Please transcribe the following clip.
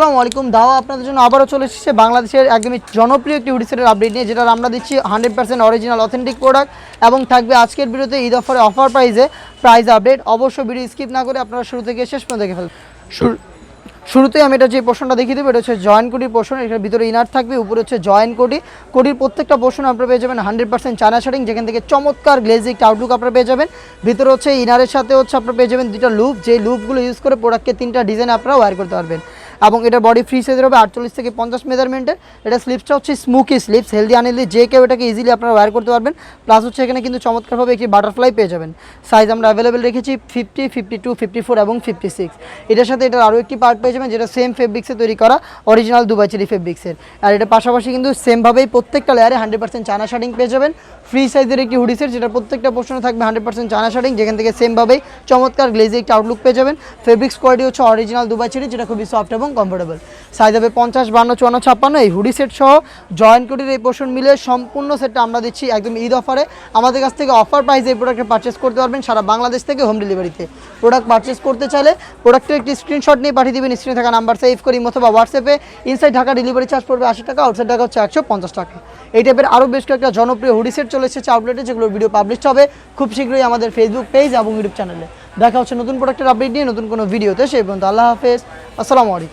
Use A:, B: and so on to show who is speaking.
A: আসসালামু আলাইকুম। দাওয়া আপনাদের জন্য আবারও চলে এসেছে বাংলাদেশের একদমই জনপ্রিয় একটি হুডি সেটের আপডেট নিয়ে, যেটা আমরা দিচ্ছি 100% অরিজিনাল অথেন্টিক প্রোডাক্ট এবং থাকবে আজকের ভিডিওতে ঈদ অফারে অফার প্রাইস আপডেট। অবশ্যই ভিডিও স্কিপ না করে আপনারা শুরু থেকে শেষ পর্যন্ত দেখে ফেলবেন। শুরুতেই আমি এটা যে পোর্শনটা দেখিয়ে দেবো, এটা হচ্ছে জয়েন্ট কোটির পোর্শন। এটার ভিতরে ইনার থাকবে, উপরে হচ্ছে জয়েন্ট কোটির প্রত্যেকটা পোর্শন আপনারা পেয়ে যাবেন 100% চায়না শার্টিং, যেখান থেকে চমৎকার গ্লেজি একটা আউটলুক আপনারা পেয়ে যাবেন। ভিতরে হচ্ছে ইনারের সাথে হচ্ছে আপনারা পেয়ে যাবেন দুটো লুপ, যে লুপগুলো ইউজ করে প্রোডাক্টকে 3টা ডিজাইন আপনারা ওয়্যার করতে পারবেন। এবং এটার বডি ফ্রি সাইজের হবে 48 থেকে 50 মেজারমেন্টের। এটা স্লিপসটা হচ্ছে স্মুকি স্লিপস, হেলদি আনহেলদি যে কেউ এটাকে ইজিলি আপনারা ওয়্যার করতে পারবেন। প্লাস হচ্ছে এখানে কিন্তু চমৎকারভাবে একটি বাটারফ্লাই পেয়ে যাবেন। সাইজ আমরা অ্যাভেলেবেল রেখেছি 50, 52, 54 এবং 56। এটার সাথে এটার আরও একটি পার্ট পেয়ে যাবেন, যেটা সেম ফেব্রিক্সে তৈরি করা অরিজিনাল দুবাই চেরি ফেব্রিক্সের। আর এটা পাশাপাশি কিন্তু সেমভাবেই প্রত্যেকটা লেয়ারে 100% চায়না শার্টিং পেয়ে যাবেন। ফ্রি সাইজের একটি হুডি সেট, যেটা প্রত্যেকটা পোর্শনে থাকবে 100% চায়না শার্টিং, যেখান থেকে সেমভাবেই চমৎকার গ্লেজি একটা আউটলুক পেয়ে যাবেন। ফেব্রিক্স কোয়ালিটি হচ্ছে অরিজিনাল দুবাই চেরি, যেটা খুবই সফট এবং কমফোর্টেবল। সাইজ হবে 50, 52, 54, 56। এই হুডি সেট সহ জয়েন্ট কোটির এই পোর্শন মিলে সম্পূর্ণ সেটটা আমরা দিচ্ছি একদম ঈদ অফারে। আমাদের কাছ থেকে অফার প্রাইসে এই প্রোডাক্টটা পারচেস করতে পারবেন সারা বাংলাদেশ থেকে হোম ডেলিভারিতে। প্রোডাক্ট পারচেস করতে চাইলে প্রোডাক্টের একটি স্ক্রিনশট নিয়ে পাঠিয়ে দেবেন স্ক্রিনে থাকা নাম্বার সেভ করি অথবা হোয়াটসঅ্যাপে। ইনসাইড ঢাকা ডেলিভারি চার্জ পড়বে 80 টাকা, আউটসাইড ঢাকা হচ্ছে 150 টাকা। এই টাইপের আরও বেশ কয়েকটা জনপ্রিয় হুডি সেট চলে এসেছে আউটলেটে, যেগুলোর ভিডিও পাবলিশ হবে খুব শীঘ্রই আমাদের ফেসবুক পেজ এবং ইউটিউব চ্যানেলে। দেখা হচ্ছে নতুন প্রোডাক্টের আপডেট নিয়ে নতুন কোনো ভিডিওতে। সেই পর্যন্ত আল্লাহ হাফেজ, আসসালামু আলাইকুম।